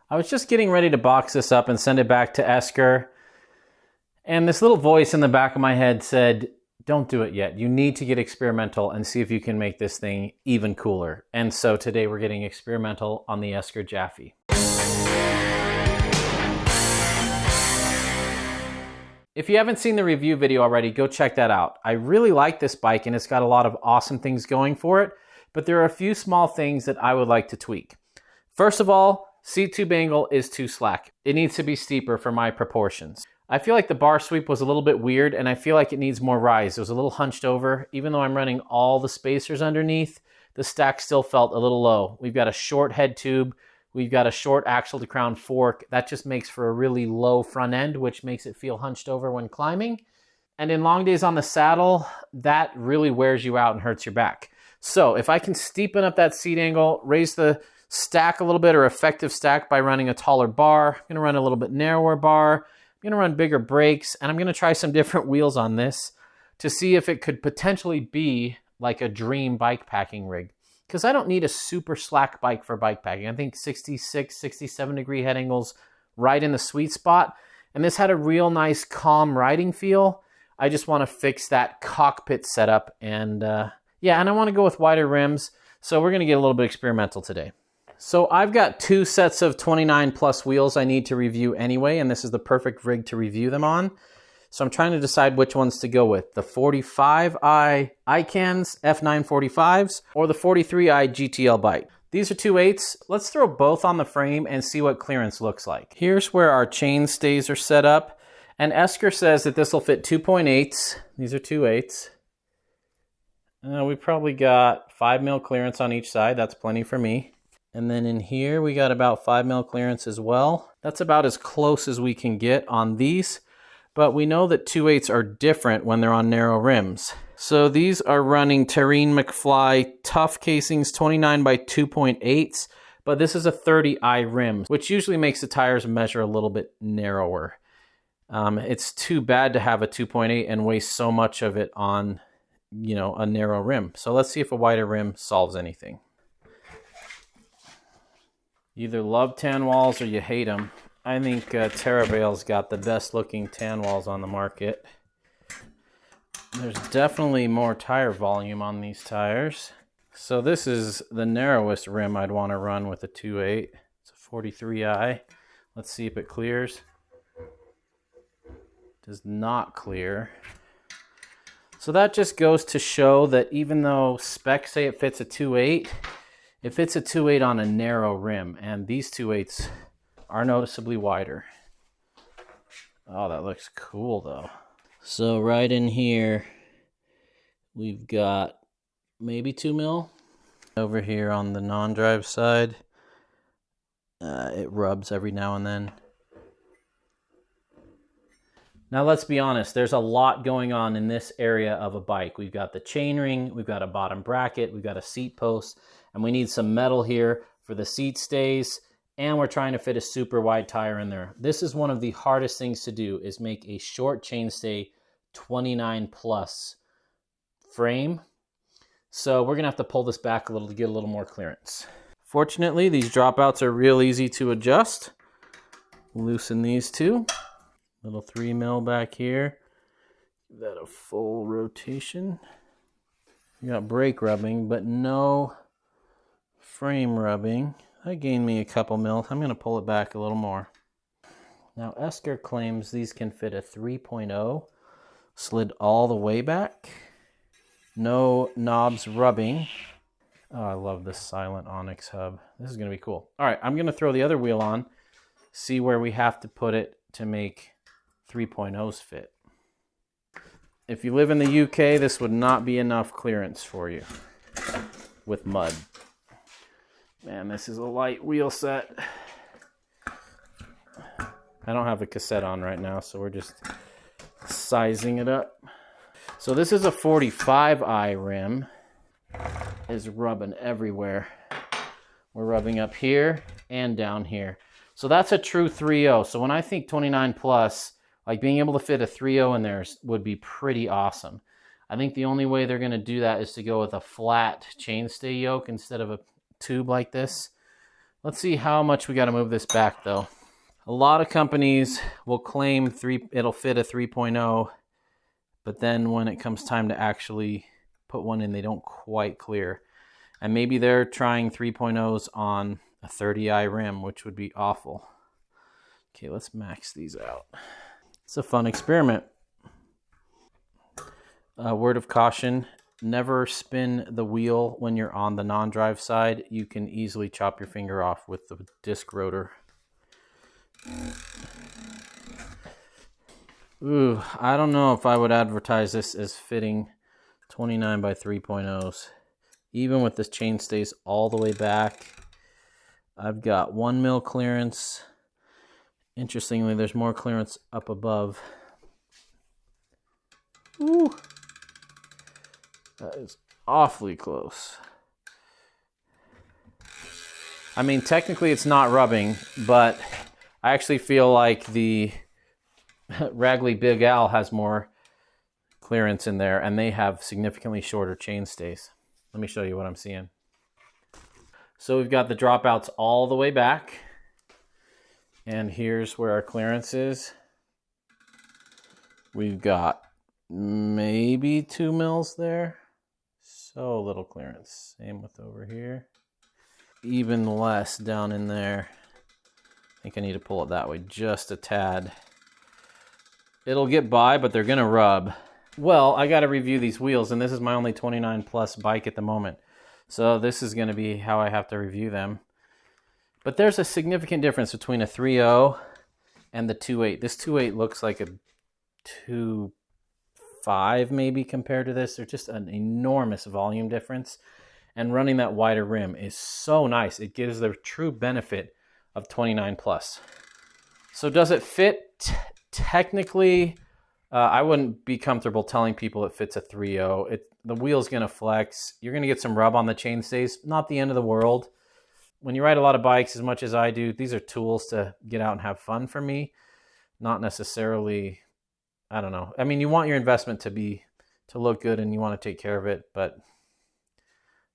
I was just getting ready to box this up and send it back to Esker, and this little voice in the back of my head said, don't do it yet. You need to get experimental and see if you can make this thing even cooler. And so today we're getting experimental on the Esker Japhy. If you haven't seen the review video already, go check that out. I really like this bike and it's got a lot of awesome things going for it, but there are a few small things that I would like to tweak. First of all, seat tube angle is too slack. It needs to be steeper for my proportions. I feel like the bar sweep was a little bit weird and I feel like it needs more rise. It was a little hunched over. Even though I'm running all the spacers underneath, the stack still felt a little low. We've got a short head tube. We've got a short axle to crown fork. That just makes for a really low front end, which makes it feel hunched over when climbing. And in long days on the saddle, that really wears you out and hurts your back. So if I can steepen up that seat angle, raise the stack a little bit, or effective stack, by running a taller bar, I'm gonna run a little bit narrower bar, I'm gonna run bigger brakes, and I'm gonna try some different wheels on this to see if it could potentially be like a dream bike packing rig. Because I don't need a super slack bike for bike packing. I think 66, 67 degree head angles right in the sweet spot. And this had a real nice calm riding feel. I just want to fix that cockpit setup. And yeah, and I want to go with wider rims. So we're going to get a little bit experimental today. So I've got two sets of 29 plus wheels I need to review anyway. And this is the perfect rig to review them on. So I'm trying to decide which ones to go with, the 45i Icans F945s or the 43i GTL bike. These are 2.8s. Let's throw both on the frame and see what clearance looks like. Here's where our chain stays are set up. And Esker says that this will fit 2.8s. These are 2.8s. We probably got 5 mil clearance on each side. That's plenty for me. And then in here, we got about 5 mil clearance as well. That's about as close as we can get on these. But we know that 2.8s are different when they're on narrow rims. So these are running Terrene McFly tough casings, 29 by 2.8s, but this is a 30i rim, which usually makes the tires measure a little bit narrower. It's too bad to have a 2.8 and waste so much of it on, a narrow rim. So let's see if a wider rim solves anything. You either love tan walls or you hate them. I think Terravale's got the best looking tan walls on the market. There's definitely more tire volume on these tires. So this is the narrowest rim I'd want to run with a 2.8. It's a 43i. Let's see if it clears. Does not clear. So that just goes to show that even though specs say it fits a 2.8, it fits a 2.8 on a narrow rim, and these 2.8s are noticeably wider. Oh, that looks cool though. So right in here, we've got maybe 2 mil. Over here on the non-drive side, it rubs every now and then. Now let's be honest, there's a lot going on in this area of a bike. We've got the chainring, we've got a bottom bracket, we've got a seat post, and we need some metal here for the seat stays. And we're trying to fit a super wide tire in there. This is one of the hardest things to do, is make a short chainstay 29 plus frame. So we're gonna have to pull this back a little to get a little more clearance. Fortunately, these dropouts are real easy to adjust. Loosen these two. Little 3 mil back here. Give that a full rotation. You got brake rubbing, but no frame rubbing. That gained me a couple mil. I'm going to pull it back a little more. Now Esker claims these can fit a 3.0, slid all the way back. No knobs rubbing. Oh, I love this silent Onyx hub. This is going to be cool. All right, I'm going to throw the other wheel on, see where we have to put it to make 3.0s fit. If you live in the UK, this would not be enough clearance for you with mud. Man, this is a light wheel set. I don't have the cassette on right now, so we're just sizing it up. So this is a 45i rim. Is rubbing everywhere. We're rubbing up here and down here. So that's a true 3.0. So when I think 29 plus, like being able to fit a 3.0 in there would be pretty awesome. I think the only way they're going to do that is to go with a flat chainstay yoke instead of a tube like this. Let's see how much we got to move this back though. A lot of companies will claim it'll fit a 3.0, but then when it comes time to actually put one in, they don't quite clear. And maybe they're trying 3.0s on a 30i rim, which would be awful. Okay, let's max these out. It's a fun experiment. Word of caution, never spin the wheel when you're on the non-drive side. You can easily chop your finger off with the disc rotor. Ooh, I don't know if I would advertise this as fitting 29 by 3.0s. Even with this chain stays all the way back. I've got 1 mil clearance. Interestingly, there's more clearance up above. Ooh, that is awfully close. I mean, technically it's not rubbing, but I actually feel like the Ragley Big Al has more clearance in there, and they have significantly shorter chain stays. Let me show you what I'm seeing. So we've got the dropouts all the way back, and here's where our clearance is. We've got maybe 2 mils there. So little clearance. Same with over here. Even less down in there. I think I need to pull it that way just a tad. It'll get by, but they're gonna rub. Well, I gotta review these wheels, and this is my only 29 plus bike at the moment. So this is gonna be how I have to review them. But there's a significant difference between a 3.0 and the 2.8. This 2.8 looks like a 2.5 maybe compared to this. There's just an enormous volume difference. And running that wider rim is so nice. It gives the true benefit of 29 plus. So does it fit? Technically, I wouldn't be comfortable telling people it fits a 3.0. The wheel's gonna flex. You're gonna get some rub on the chain stays. Not the end of the world. When you ride a lot of bikes as much as I do, these are tools to get out and have fun for me. Not necessarily, I don't know. I mean, you want your investment to look good and you want to take care of it, but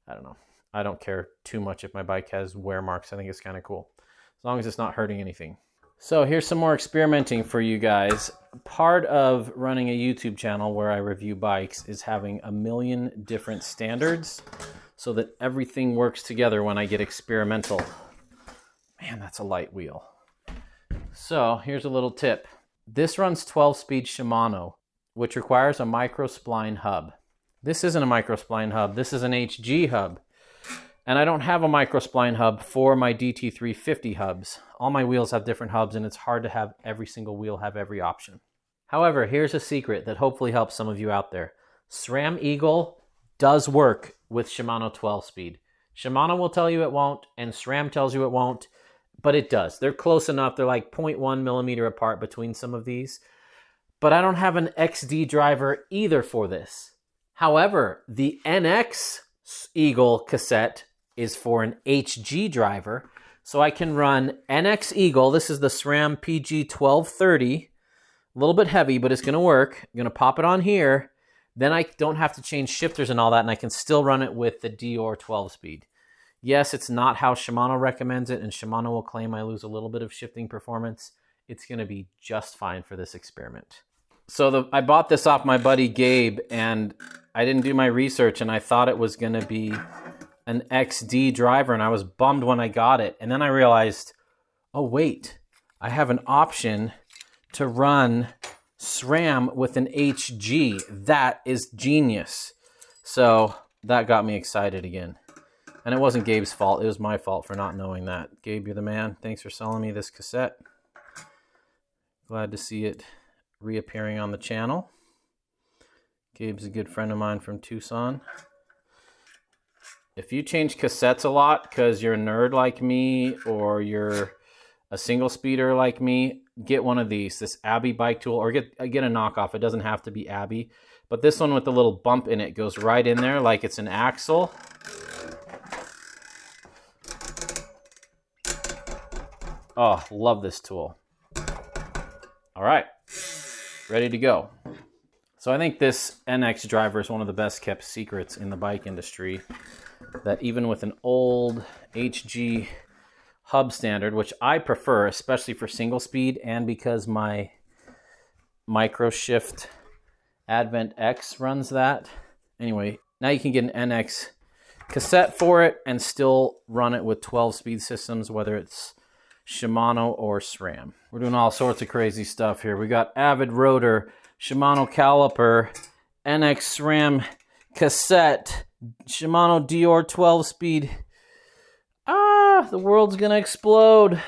I don't know. I don't care too much if my bike has wear marks. I think it's kind of cool, as long as it's not hurting anything. So here's some more experimenting for you guys. Part of running a YouTube channel where I review bikes is having a million different standards so that everything works together when I get experimental. Man, that's a light wheel. So here's a little tip. This runs 12-speed Shimano, which requires a micro spline hub. This isn't a micro spline hub. This is an HG hub. And I don't have a micro spline hub for my DT350 hubs. All my wheels have different hubs, and it's hard to have every single wheel have every option. However, here's a secret that hopefully helps some of you out there. SRAM Eagle does work with Shimano 12-speed. Shimano will tell you it won't, and SRAM tells you it won't, but it does. They're close enough. They're like 0.1 millimeter apart between some of these. But I don't have an XD driver either for this. However, the NX Eagle cassette is for an HG driver. So I can run NX Eagle. This is the SRAM PG 1230. A little bit heavy, but it's going to work. I'm going to pop it on here. Then I don't have to change shifters and all that, and I can still run it with the Dior 12-speed. Yes, it's not how Shimano recommends it, and Shimano will claim I lose a little bit of shifting performance. It's going to be just fine for this experiment. So I bought this off my buddy Gabe, and I didn't do my research, and I thought it was going to be an XD driver, and I was bummed when I got it. And then I realized, oh wait, I have an option to run SRAM with an HG. That is genius. So that got me excited again. And it wasn't Gabe's fault. It was my fault for not knowing that. Gabe, you're the man. Thanks for selling me this cassette. Glad to see it reappearing on the channel. Gabe's a good friend of mine from Tucson. If you change cassettes a lot because you're a nerd like me or you're a single speeder like me, get one of these, this Abbey bike tool, or get a knockoff. It doesn't have to be Abbey, but this one with the little bump in it goes right in there like it's an axle. Oh, love this tool. All right, ready to go. So I think this NX driver is one of the best kept secrets in the bike industry, that even with an old HG hub standard, which I prefer, especially for single speed, and because my Micro Shift Advent X runs that. Anyway, now you can get an NX cassette for it and still run it with 12-speed systems, whether it's Shimano or Sram. We're doing all sorts of crazy stuff here. We got Avid rotor, Shimano caliper, NX SRAM cassette, Shimano Dior 12-speed. The world's gonna explode.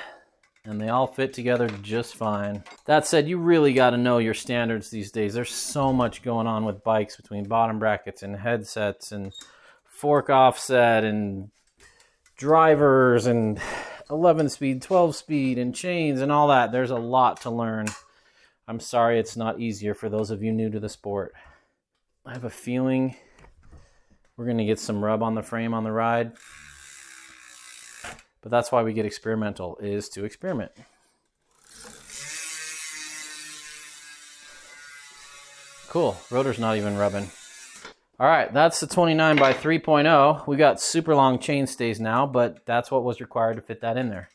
And they all fit together just fine. That said, you really got to know your standards these days. There's so much going on with bikes between bottom brackets and headsets and fork offset and drivers and 11-speed, 12-speed and chains and all that. There's a lot to learn. I'm sorry it's not easier for those of you new to the sport. I have a feeling we're going to get some rub on the frame on the ride. But that's why we get experimental, is to experiment. Cool, rotor's not even rubbing. All right, that's the 29 by 3.0. We got super long chain stays now, but that's what was required to fit that in there.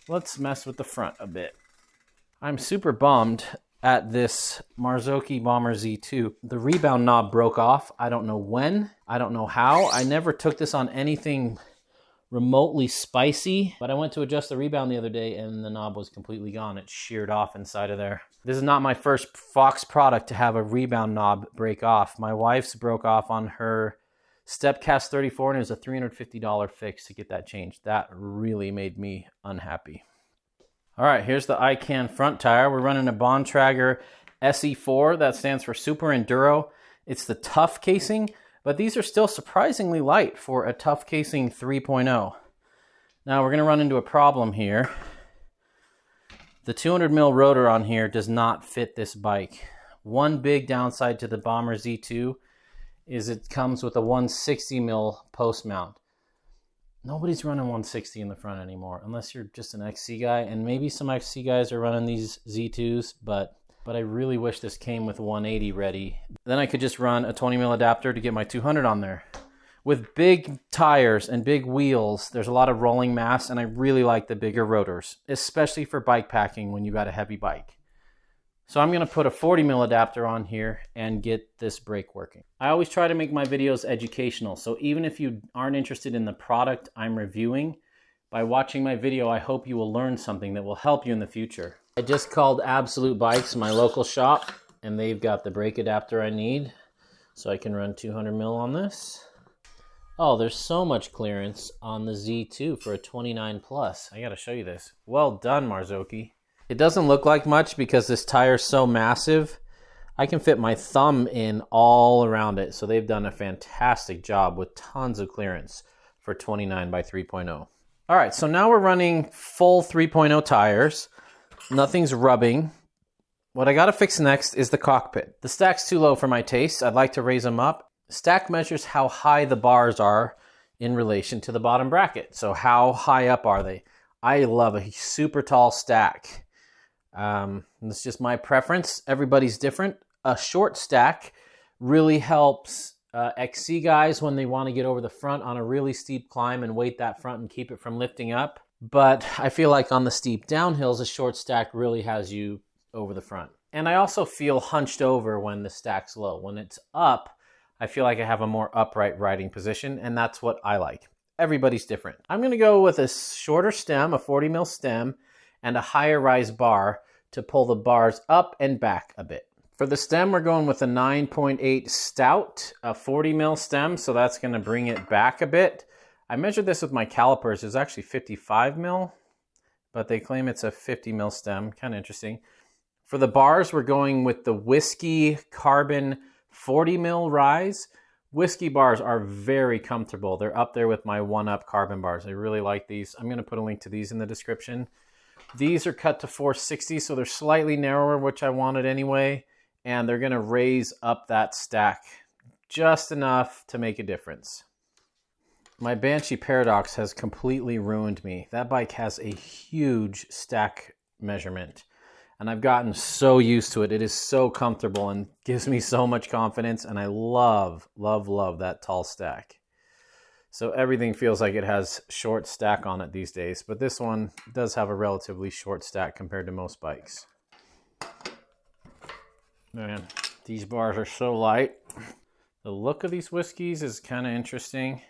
Let's mess with the front a bit. I'm super bummed at this Marzocchi Bomber Z2. The rebound knob broke off. I don't know when, I don't know how. I never took this on anything remotely spicy, but I went to adjust the rebound the other day and the knob was completely gone. It sheared off inside of there. This is not my first Fox product to have a rebound knob break off. My wife's broke off on her Stepcast 34 and it was a $350 fix to get that changed. That really made me unhappy. All right, here's the ICANN front tire. We're running a Bontrager SE4. That stands for Super Enduro. It's the tough casing, but these are still surprisingly light for a tough casing 3.0. Now we're going to run into a problem here. The 200 mil rotor on here does not fit this bike. One big downside to the Bomber Z2 is it comes with a 160 mil post mount. Nobody's running 160 in the front anymore, unless you're just an XC guy, and maybe some XC guys are running these Z2s, but I really wish this came with 180 ready. Then I could just run a 20 mil adapter to get my 200 on there. With big tires and big wheels, there's a lot of rolling mass, and I really like the bigger rotors, especially for bike packing when you got a heavy bike. So I'm gonna put a 40 mil adapter on here and get this brake working. I always try to make my videos educational, so even if you aren't interested in the product I'm reviewing, by watching my video, I hope you will learn something that will help you in the future. I just called Absolute Bikes, my local shop, and they've got the brake adapter I need, so I can run 200 mil on this. Oh, there's so much clearance on the Z2 for a 29 plus. I gotta show you this. Well done, Marzocchi. It doesn't look like much because this tire's so massive. I can fit my thumb in all around it, so they've done a fantastic job with tons of clearance for 29 by 3.0. All right, so now we're running full 3.0 tires. Nothing's rubbing. What I gotta fix next is the cockpit. The stack's too low for my taste. I'd like to raise them up. Stack measures how high the bars are in relation to the bottom bracket. So how high up are they? I love a super tall stack. It's just my preference. Everybody's different. A short stack really helps XC guys when they want to get over the front on a really steep climb and weight that front and keep it from lifting up. But I feel like on the steep downhills, a short stack really has you over the front. And I also feel hunched over when the stack's low. When it's up, I feel like I have a more upright riding position, and that's what I like. Everybody's different. I'm gonna go with a shorter stem, a 40 mil stem, and a higher rise bar to pull the bars up and back a bit. For the stem, we're going with a 9.8 stout, a 40 mil stem, so that's gonna bring it back a bit. I measured this with my calipers. It's actually 55 mil, but they claim it's a 50 mil stem. Kind of interesting. For the bars, we're going with the Whiskey Carbon 40 mil rise. Whiskey bars are very comfortable. They're up there with my 1UP carbon bars. I really like these. I'm going to put a link to these in the description. These are cut to 460, so they're slightly narrower, which I wanted anyway, and they're going to raise up that stack just enough to make a difference. My Banshee Paradox has completely ruined me. That bike has a huge stack measurement, and I've gotten so used to it. It is so comfortable and gives me so much confidence, and I love, love, love that tall stack. So everything feels like it has short stack on it these days, but this one does have a relatively short stack compared to most bikes. Man, these bars are so light. The look of these whiskeys is kind of interesting,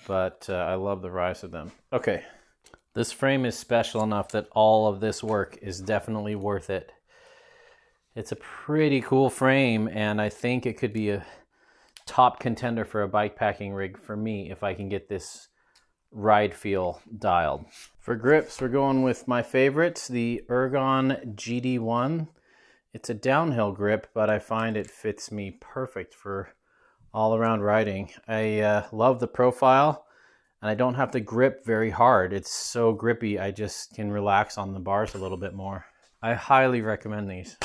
but I love the rise of them. Okay, this frame is special enough that all of this work is definitely worth it. It's a pretty cool frame, and I think it could be a top contender for a bike packing rig for me if I can get this ride feel dialed. For grips, we're going with my favorites, the Ergon GD1. It's a downhill grip, but I find it fits me perfect for all around riding. I love the profile, and I don't have to grip very hard. It's so grippy, I just can relax on the bars a little bit more. I highly recommend these.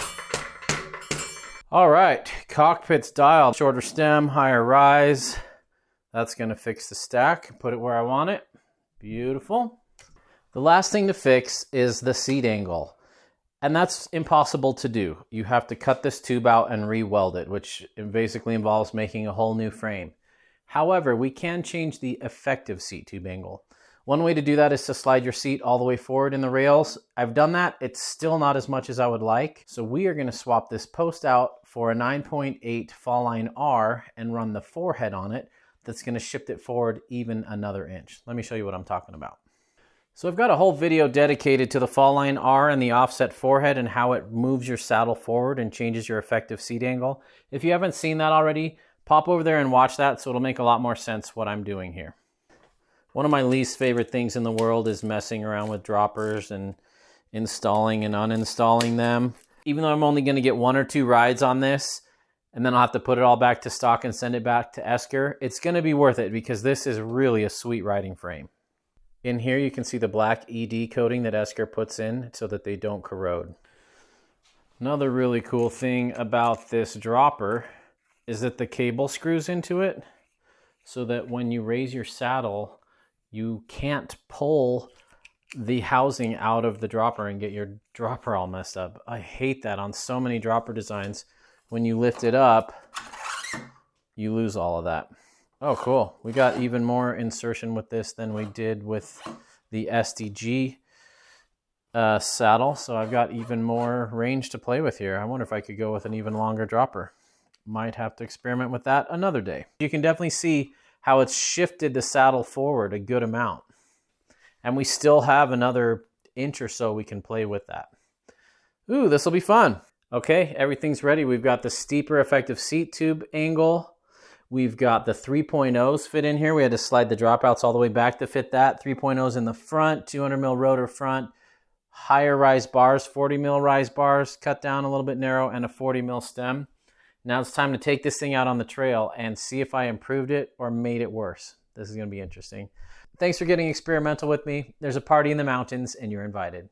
All right, cockpit's dialed. Shorter stem, higher rise. That's gonna fix the stack, put it where I want it. Beautiful. The last thing to fix is the seat angle. And that's impossible to do. You have to cut this tube out and re-weld it, which basically involves making a whole new frame. However, we can change the effective seat tube angle. One way to do that is to slide your seat all the way forward in the rails. I've done that. It's still not as much as I would like. So we are going to swap this post out for a 9.8 Fall Line R and run the forehead on it. That's going to shift it forward even another inch. Let me show you what I'm talking about. So I've got a whole video dedicated to the Fall Line R and the offset forehead and how it moves your saddle forward and changes your effective seat angle. If you haven't seen that already, pop over there and watch that so it'll make a lot more sense what I'm doing here. One of my least favorite things in the world is messing around with droppers and installing and uninstalling them. Even though I'm only going to get 1 or 2 rides on this, and then I'll have to put it all back to stock and send it back to Esker, it's going to be worth it because this is really a sweet riding frame. In here you can see the black ED coating that Esker puts in so that they don't corrode. Another really cool thing about this dropper is that the cable screws into it so that when you raise your saddle, you can't pull the housing out of the dropper and get your dropper all messed up. I hate that on so many dropper designs. When you lift it up, you lose all of that. Oh, cool. We got even more insertion with this than we did with the SDG saddle. So I've got even more range to play with here. I wonder if I could go with an even longer dropper. Might have to experiment with that another day. You can definitely see how it's shifted the saddle forward a good amount. And we still have another inch or so we can play with that. Ooh, this will be fun. Okay, everything's ready. We've got the steeper effective seat tube angle. We've got the 3.0s fit in here. We had to slide the dropouts all the way back to fit that. 3.0s in the front, 200 mil rotor front, higher rise bars, 40 mil rise bars, cut down a little bit narrow, and a 40 mil stem. Now it's time to take this thing out on the trail and see if I improved it or made it worse. This is going to be interesting. Thanks for getting experimental with me. There's a party in the mountains and you're invited.